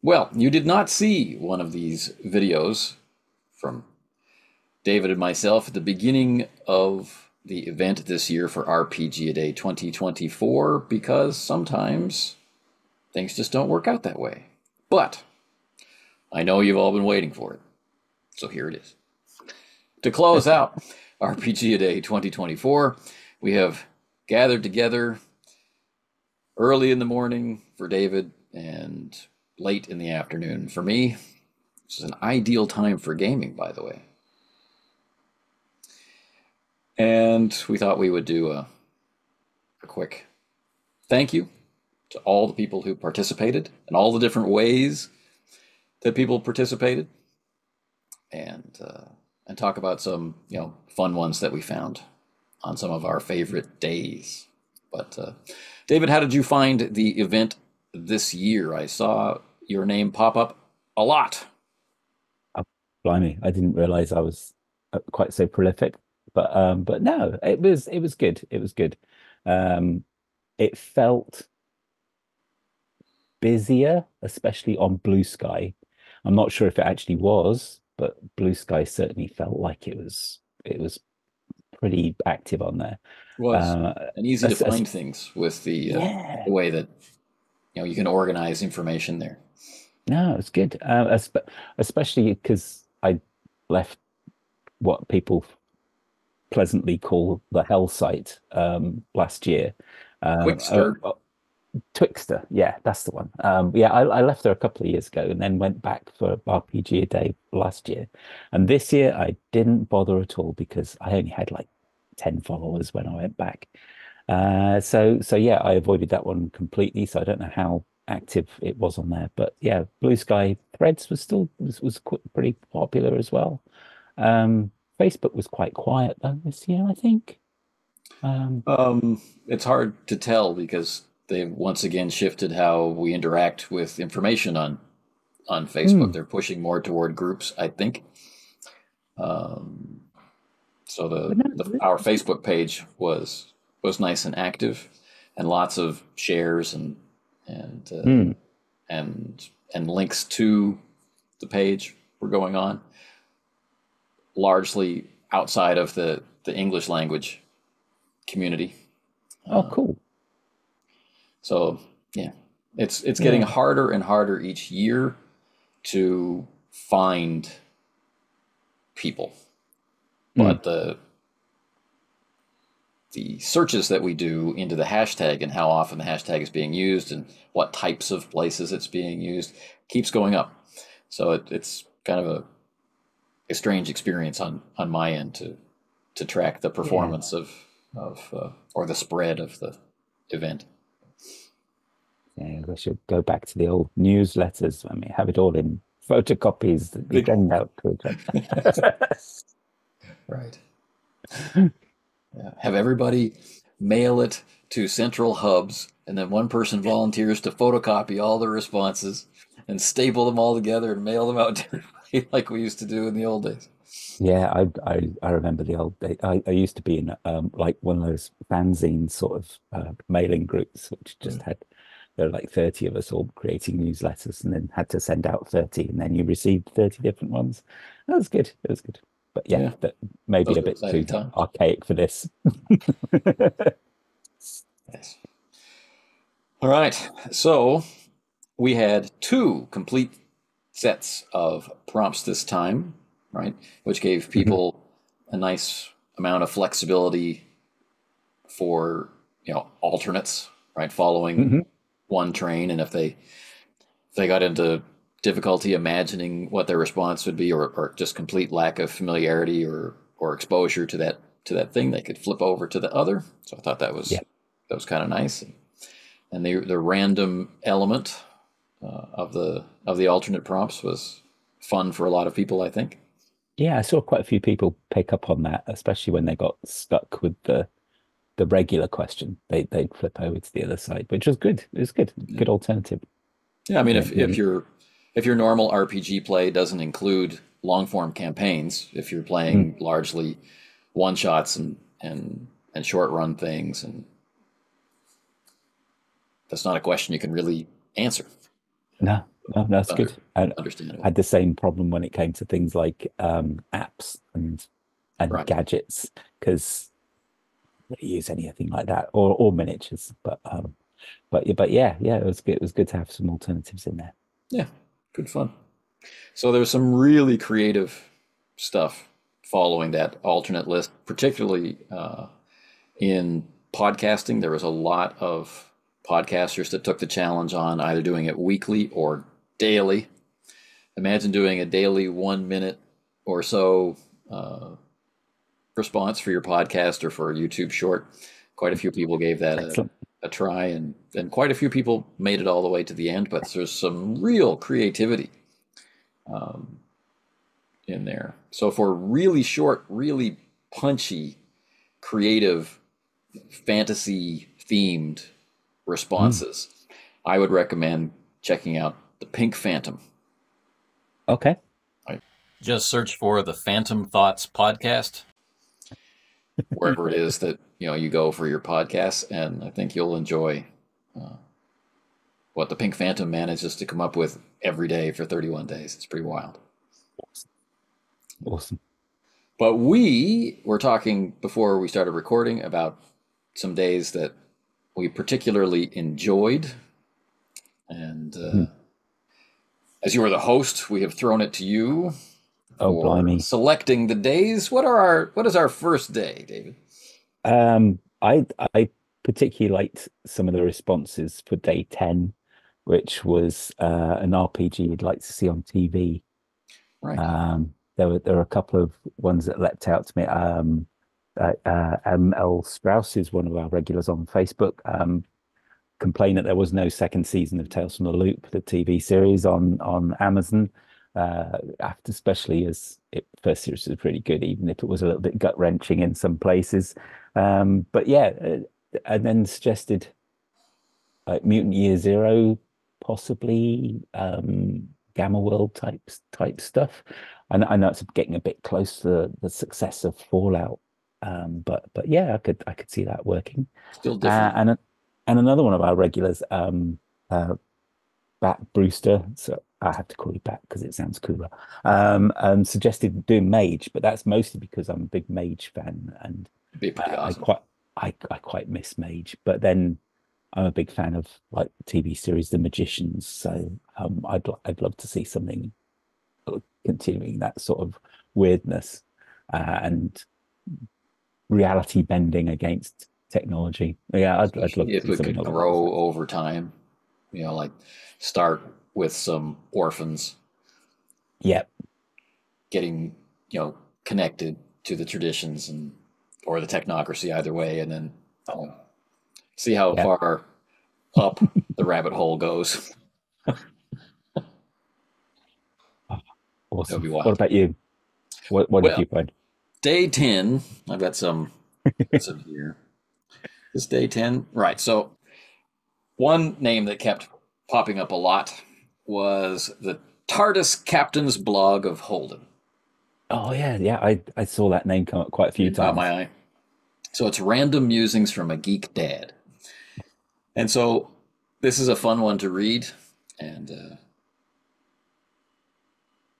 Well, you did not see one of these videos from David and myself at the beginning of the event this year for RPG A Day 2024 because sometimes things just don't work out that way. But I know you've all been waiting for it, so here it is. To close out RPG A Day 2024, we have gathered together early in the morning for David and late in the afternoon for me. This is an ideal time for gaming, by the way. And we thought we would do a quick thank you to all the people who participated and all the different ways that people participated, and talk about some fun ones that we found on some of our favorite days. But David, how did you find the event this year? I saw your name pop up a lot. Oh, blimey, I didn't realize I was quite so prolific. But no, it was good. It was good. Um, it felt busier, especially on Blue Sky. I'm not sure if it actually was, but Blue Sky certainly felt like it was pretty active on there. Was Uh, and easy to find things with yeah, the way that you can organize information there. no, it's good. Especially because I left what people pleasantly call the hell site last year. Quick Uh, start. Twixter, yeah, that's the one. Yeah, I left there a couple of years ago and then went back for RPG a day last year. And this year I didn't bother at all because I only had like 10 followers when I went back. So yeah, I avoided that one completely. So I don't know how active it was on there. But yeah, Blue Sky Threads was pretty popular as well. Um, Facebook was quite quiet though this year, I think. Um, It's hard to tell because they've once again shifted how we interact with information on Facebook. hmm, They're pushing more toward groups, I think. Um, so but no, our Facebook page was nice and active, and lots of shares and hmm. and links to the page were going on, largely outside of the English language community. Oh, Uh, cool. so yeah, it's getting Yeah. harder and harder each year to find people, Mm. but the searches that we do into the hashtag and how often the hashtag is being used and what types of places it's being used keeps going up. So it's kind of a strange experience on my end to track the Yeah. performance of or the spread of the event. Yeah. We should go back to the old newsletters. I mean, have it all in photocopies that you Big, send out to each other. right. Yeah. Have everybody mail it to central hubs, and then one person volunteers to photocopy all the responses and staple them all together and mail them out to everybody like we used to do in the old days. Yeah, I remember the old day. I used to be in like one of those fanzine sort of mailing groups, which just had there were like 30 of us all creating newsletters and then had to send out 30 and then you received 30 different ones. That was good. It was good. But yeah, Yeah, that maybe those a were bit exciting too times. archaic for this. Yes. All right. So we had two complete sets of prompts this time, right? Which gave Mhm. people a nice amount of flexibility for alternates, right? Following Mhm. one train, and if they got into difficulty imagining what their response would be, or just complete lack of familiarity or exposure to that thing, they could flip over to the other. So I thought Yeah. that was kind of nice, and the random element of the alternate prompts was fun for a lot of people, I think. Yeah, I saw quite a few people pick up on that, especially when they got stuck with the regular question. They'd flip over to the other side, which was good. It was good. Yeah, Good alternative. yeah. I mean, Yeah, if your normal RPG play doesn't include long form campaigns, if you're mm, playing largely one shots and short run things, and that's not a question you can really answer. no. No, that's good. I Understandable. had the same problem when it came to things like apps and Right. gadgets because I don't use anything like that or miniatures. But yeah, it was good. It was good to have some alternatives in there. Yeah. Good fun. So there's some really creative stuff following that alternate list, particularly in podcasting. There was a lot of podcasters that took the challenge on either doing it weekly or daily. Imagine doing a daily 1 minute or so uh, response for your podcast or for a YouTube short. Quite a few people gave that Excellent. a try, and quite a few people made it all the way to the end. But there's some real creativity um, in there. So for really short, really punchy, creative, fantasy themed Mm. responses, I would recommend checking out the Pink Phantom. Okay. Right. Just search for the Phantom Thoughts podcast wherever it is that you go for your podcasts, and I think you'll enjoy uh, what the Pink Phantom manages to come up with every day for 31 days. It's pretty wild. Awesome. But we were talking before we started recording about some days that we particularly enjoyed, and Mhm. as you are the host, we have thrown it to you Oh, for blimey. selecting the days. What is our first day, David? I particularly liked some of the responses for day 10, which was an RPG you'd like to see on TV. Right. There were a couple of ones that leapt out to me. ML Strauss is one of our regulars on Facebook. Complained that there was no second season of Tales from the Loop, the TV series on Amazon. After especially as it first series was pretty good, even if it was a little bit gut wrenching in some places. But yeah, and then suggested like Mutant Year Zero, possibly Gamma World type stuff. And I know it's getting a bit close to the success of Fallout, but yeah, I could see that working. Still Uh, different. and and another one of our regulars, Bat Brewster. So I have to call you Bat because it sounds cooler. Suggested doing Mage, but that's mostly because I'm a big Mage fan, and It'd be pretty I awesome. quite I quite miss Mage. But then I'm a big fan of like the TV series The Magicians, so I'd love to see something continuing that sort of weirdness and reality bending against technology. Yeah, I'd love Especially to if see it something could along those grow lines. over time. Like start with some orphans Yeah, getting, connected to the traditions and or the technocracy either way, and then see how yeah, far up the rabbit hole goes. That would awesome. be What wild. about you? What did Well, you find? day 10, I've got some here. This day 10, right? So one name that kept popping up a lot was the TARDIS Captain's blog of Holden. Oh yeah, yeah. I saw that name come up quite a few It caught my times. eye. So it's random musings from a geek dad. And so this is a fun one to read. And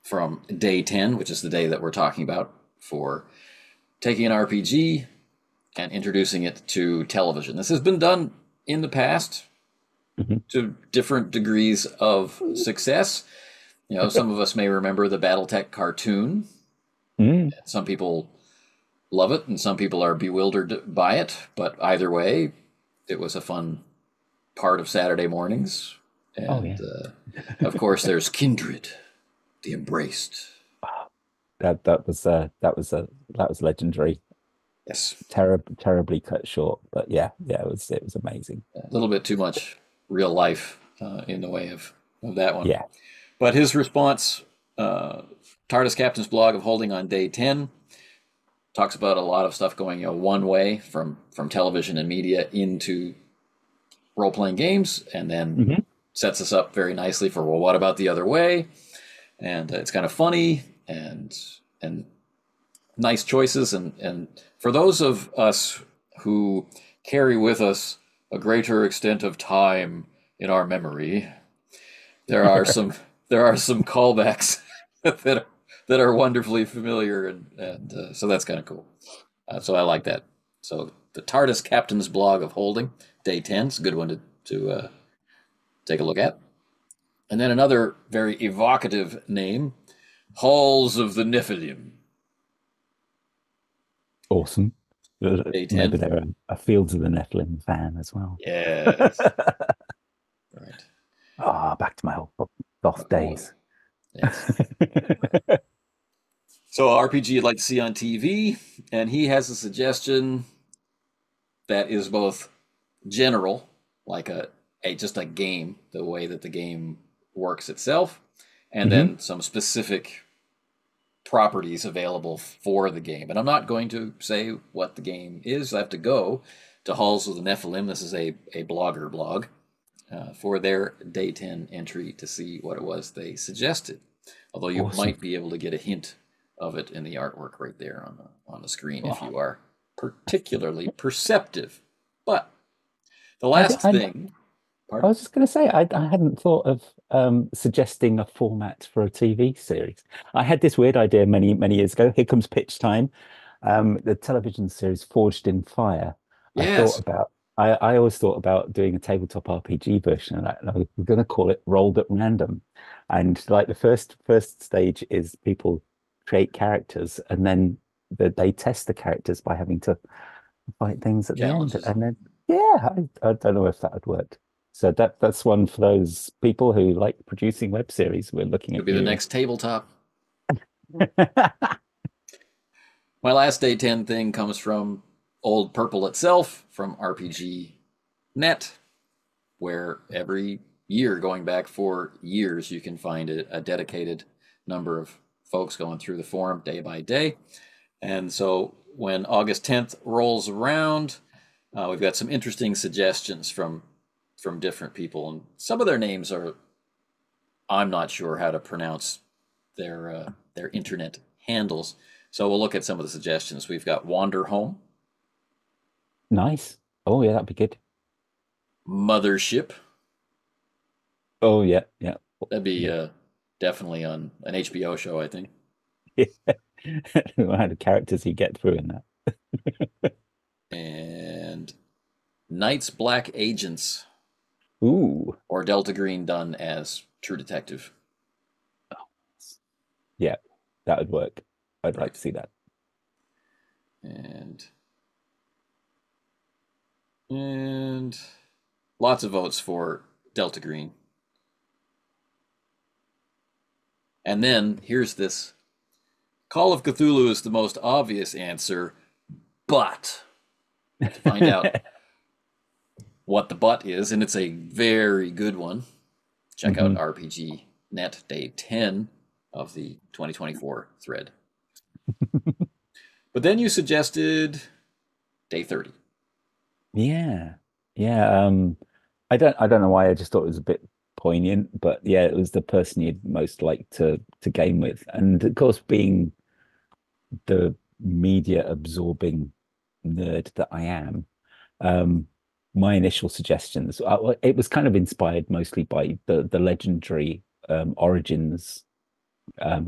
from day 10, which is the day that we're talking about for taking an RPG and introducing it to television. This has been done in the past Mhm. to different degrees of success. Some of us may remember the Battletech cartoon. Mm. Some people love it and some people are bewildered by it. But either way, it was a fun part of Saturday mornings. Oh And yeah. of course, there's Kindred, the Embraced. That was legendary. Yes, Terribly cut short, but yeah, it was amazing. a little bit too much real life in the way of that one. Yeah. But his response, uh, TARDIS Captain's blog of Holding on day 10, talks about a lot of stuff going one way from television and media into role playing games, and then Hmm. sets us up very nicely for, well, what about the other way? And it's kind of funny and nice choices, and for those of us who carry with us a greater extent of time in our memory, there are some there are some callbacks that are, that are wonderfully familiar, and so that's kind of cool. So I like that. So the TARDIS Captain's Blog of Holding, Day 10, is a good one to take a look at. And then another very evocative name, Halls of the Nephilim, Awesome. Day Maybe 10. they're a Fields of the Nephilim fan as well. Yes. Right. Ah, back to my old lost Oh, days. yes. So RPG you'd like to see on TV, and he has a suggestion that is both general, like a just a game, the way that the game works itself, and Hmm. then some specific properties available for the game. And I'm not going to say what the game is. I have to go to Halls of the Nephilim. This is a blogger blog for their Day 10 entry to see what it was they suggested. Although you Awesome. might be able to get a hint of it in the artwork right there on the screen if Oh, you are particularly perceptive. But the I, last I, thing, I pardon? was just going to say, I hadn't thought of suggesting a format for a TV series. I had this weird idea many, many years ago. Here comes pitch time. The television series Forged in Fire. I thought Yes, about, I always thought about doing a tabletop RPG version, and we're going to call it Rolled at Random. And like the first stage is people create characters, and then they test the characters by having to fight things at the end. challenges. And then, yeah, I don't know if that would work. So that's one for those people who like producing web series. We're looking Could at be the you. next tabletop. My last day 10 thing comes from Old Purple itself, from RPG Net, where every year, going back for years, you can find a dedicated number of folks going through the forum day by day. And so when August 10th rolls around, we've got some interesting suggestions from different people, and some of their names are I'm not sure how to pronounce their internet handles. So we'll look at some of the suggestions. We've got Wander Home, Nice. Oh yeah, that'd be good. Mothership. Oh yeah, yeah, That'd be yeah. definitely on an HBO show, I think. How the characters you get through in that. And Night's Black Agents, Ooh, or Delta Green done as True Detective. yeah, that would work. I'd like Right. to see that. And and lots of votes for Delta Green. And then here's this: Call of Cthulhu is the most obvious answer, but to find out what the but is, and it's a very good one, check out Hmm. RPG Net Day 10 of the 2024 thread. But then you suggested Day 30. Yeah, yeah. I don't know why. I just thought it was a bit poignant, but yeah, it was the person you'd most like to game with, and of course, being the media absorbing nerd that I am, um, my initial suggestions, it was kind of inspired mostly by the legendary Origins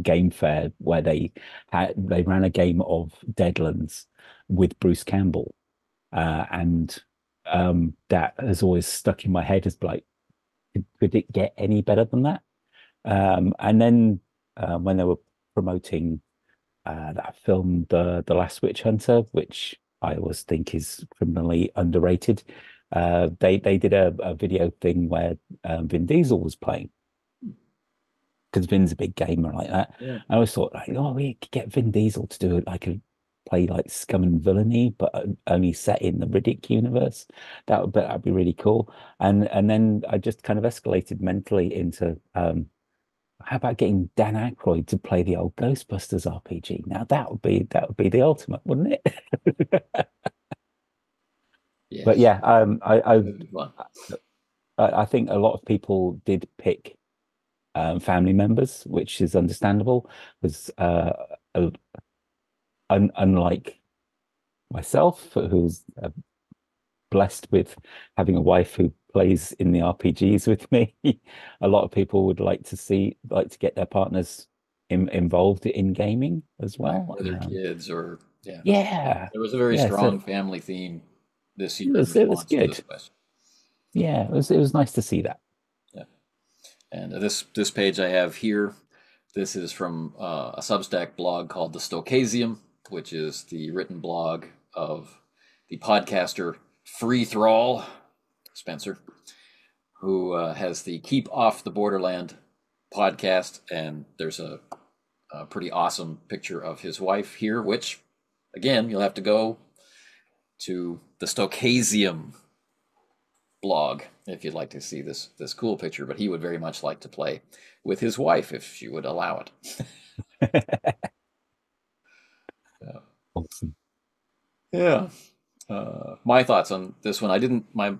game fair where they ran a game of Deadlands with Bruce Campbell, and that has always stuck in my head as like, could it get any better than that? And then when they were promoting that film, the Last Witch Hunter, which I always think is criminally underrated. They did a video thing where Vin Diesel was playing because Vin's a big gamer like that. Yeah. I always thought like, oh, we could get Vin Diesel to do it like a play like Scum and Villainy, but only set in the Riddick universe. That'd be really cool. And then I just kind of escalated mentally into how about getting Dan Aykroyd to play the old Ghostbusters RPG? Now that would be the ultimate, wouldn't it? But Yes. yeah, That'd be fun. I think a lot of people did pick family members, which is understandable, because uh, unlike myself, who's blessed with having a wife who plays in the RPGs with me. A lot of people would like to get their partners involved in gaming as Right, well. or their kids, or yeah. Yeah, There was a very yeah. So strong family theme this year in it was response to good. this question. Yeah, it was nice to see that. Yeah. And this page I have here, this is from a Substack blog called The Stokasium, which is the written blog of the podcaster Free Thrall Spencer, who has the Keep Off the Borderland podcast, and there's a pretty awesome picture of his wife here, which, again, you'll have to go to the Stokasium blog if you'd like to see this cool picture. But he would very much like to play with his wife if she would allow it. Yeah. Awesome. Yeah. My thoughts on this one. I didn't my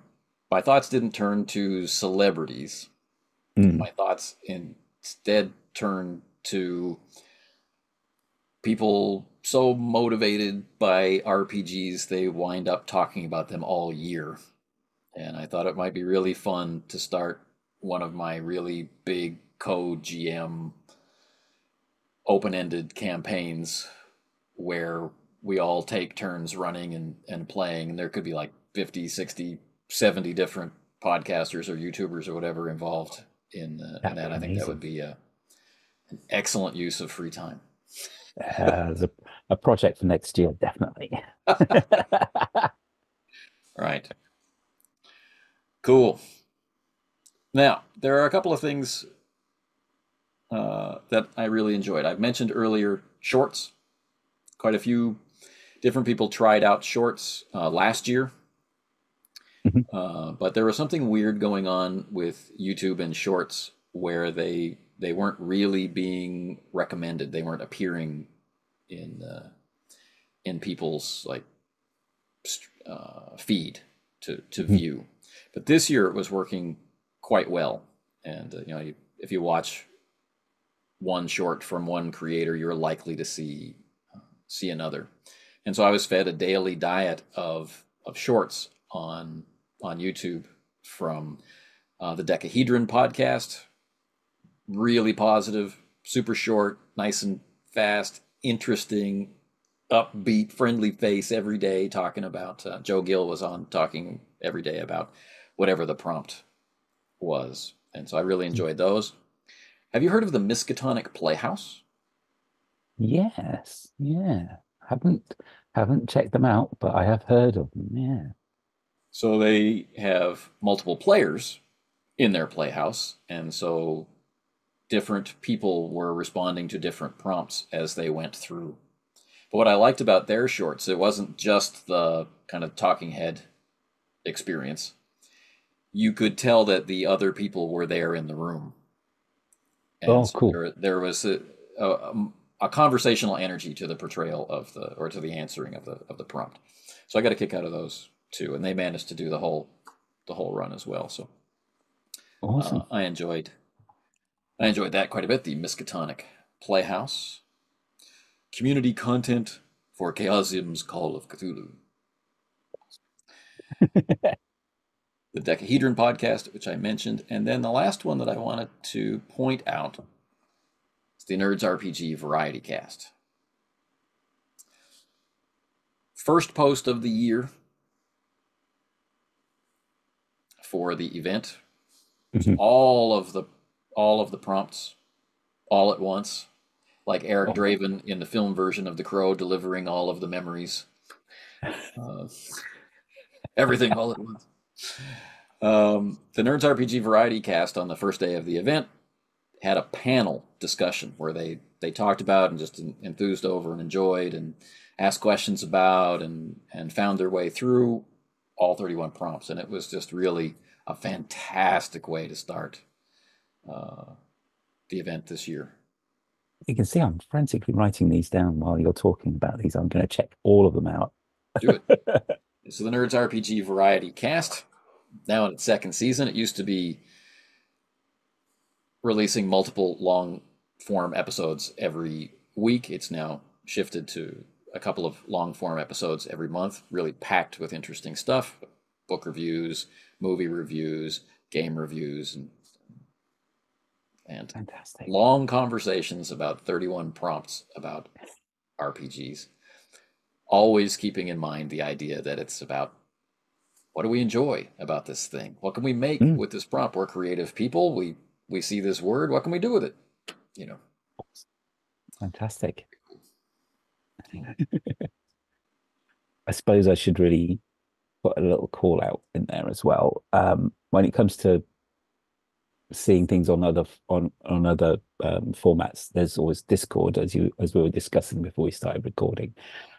thoughts didn't turn to celebrities. Mm. My thoughts instead turned to people so motivated by RPGs they wind up talking about them all year. And I thought it might be really fun to start one of my really big code GM open-ended campaigns where we all take turns running and playing, and there could be like 50, 60, 70 different podcasters or YouTubers or whatever involved in That'd be that. I think that would amazing. be an excellent use of free time. As a project for next year, definitely. Right. Cool. Now, there are a couple of things that I really enjoyed. I've mentioned earlier shorts. Quite a few different people tried out shorts last year, Mhm. but there was something weird going on with YouTube and shorts where they weren't really being recommended. They weren't appearing in people's like feed to Mhm. view. But this year it was working quite well, and if you watch one short from one creator, you're likely to see another. And so I was fed a daily diet of shorts on YouTube from the Decahedron podcast. Really positive, super short, nice and fast, interesting, upbeat, friendly face every day talking about. Joe Gill was on talking every day about whatever the prompt was, and so I really enjoyed those. Have you heard of the Miskatonic Playhouse? Yes, yeah. Haven't checked them out, but I have heard of them. Yeah. So they have multiple players in their playhouse, and so different people were responding to different prompts as they went through. But what I liked about their shorts, it wasn't just the kind of talking head experience. You could tell that the other people were there in the room, and Oh, so cool. there was a conversational energy to the portrayal of to the answering of the prompt. So I got a kick out of those too, and they managed to do the whole run as well. So Awesome. I enjoyed that quite a bit. The Miskatonic Playhouse community content for Chaosium's Call of Cthulhu. The Decahedron podcast, which I mentioned, and then the last one that I wanted to point out is the Nerds RPG Variety Cast. First post of the year for the event. Mhm. All of the prompts all at once, like Eric Oh, Draven in the film version of The Crow delivering all of the memories. Uh, Everything all at once. The Nerds RPG Variety Cast on the first day of the event had a panel discussion where they talked about and just enthused over and enjoyed and asked questions about and found their way through all 31 prompts. And it was just really a fantastic way to start uh, the event this year. you can see I'm frantically writing these down while you're talking about these. I'm going to check all of them out. Do it. So the Nerds RPG Variety Cast, now in its second season. It used to be releasing multiple long form episodes every week. It's now shifted to a couple of long form episodes every month, really packed with interesting stuff, book reviews, movie reviews, game reviews, and Fantastic. long conversations about 31 prompts about RPGs. Always keeping in mind the idea that it's about what do we enjoy about this thing? What can we make Mm, with this prompt? We're creative people. We see this word. What can we do with it? You know. fantastic. I suppose I should really put a little call out in there as well. When it comes to seeing things on other formats, there's always Discord, as we were discussing before we started recording,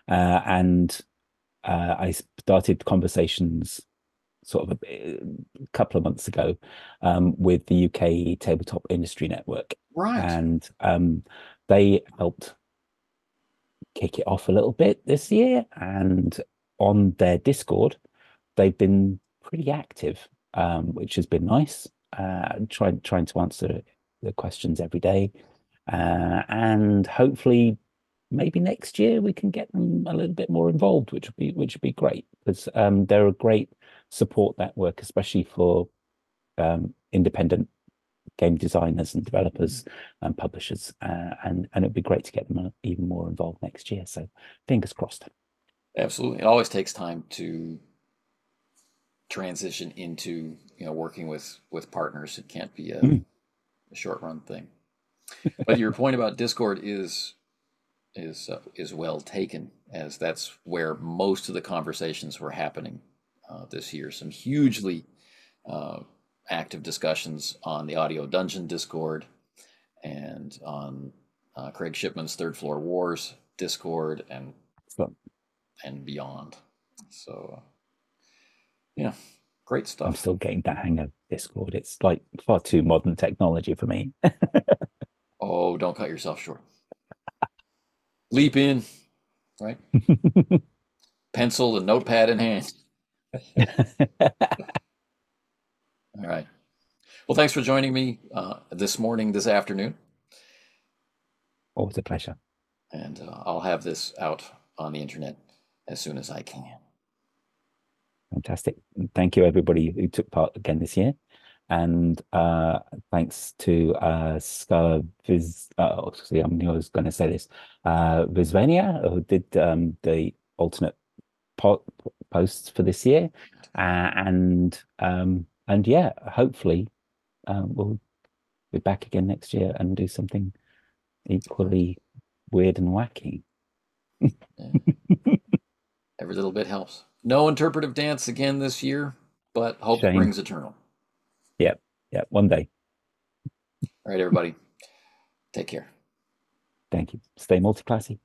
and I started conversations sort of a couple of months ago with the UK Tabletop Industry Network, Right. and they helped kick it off a little bit this year. And on their Discord, they've been pretty active, which has been nice. Trying to answer the questions every day, and hopefully, maybe next year we can get them a little bit more involved, which would be great because they're a great support network, especially for independent game designers and developers and publishers, and it'd be great to get them even more involved next year. So fingers crossed. Absolutely. It always takes time to transition into working with partners. It can't be Mm, a short run thing. But your point about Discord is well taken, as that's where most of the conversations were happening this year. Some hugely uh, active discussions on the Audio Dungeon Discord and on Craig Shipman's Third Floor Wars Discord so and beyond. So yeah, great I'm stuff. still getting the hang of Discord. It's like far too modern technology for me. Oh, don't cut yourself short. Leap in, right? Pencil and notepad in hand. All right. Well, thanks for joining me this afternoon, Always a pleasure. and I'll have this out on the internet as soon as I can. Fantastic. Thank you, everybody who took part again this year. And thanks to see, I was going to say this, Visvania, who did the alternate po posts for this year. And yeah, hopefully we'll be back again next year and do something equally weird and wacky. Yeah, every little bit helps. No interpretive dance again this year, but hope Shame. springs eternal. Yep. Yep. One day. All right, everybody, take care. Thank you. Stay multi-classy.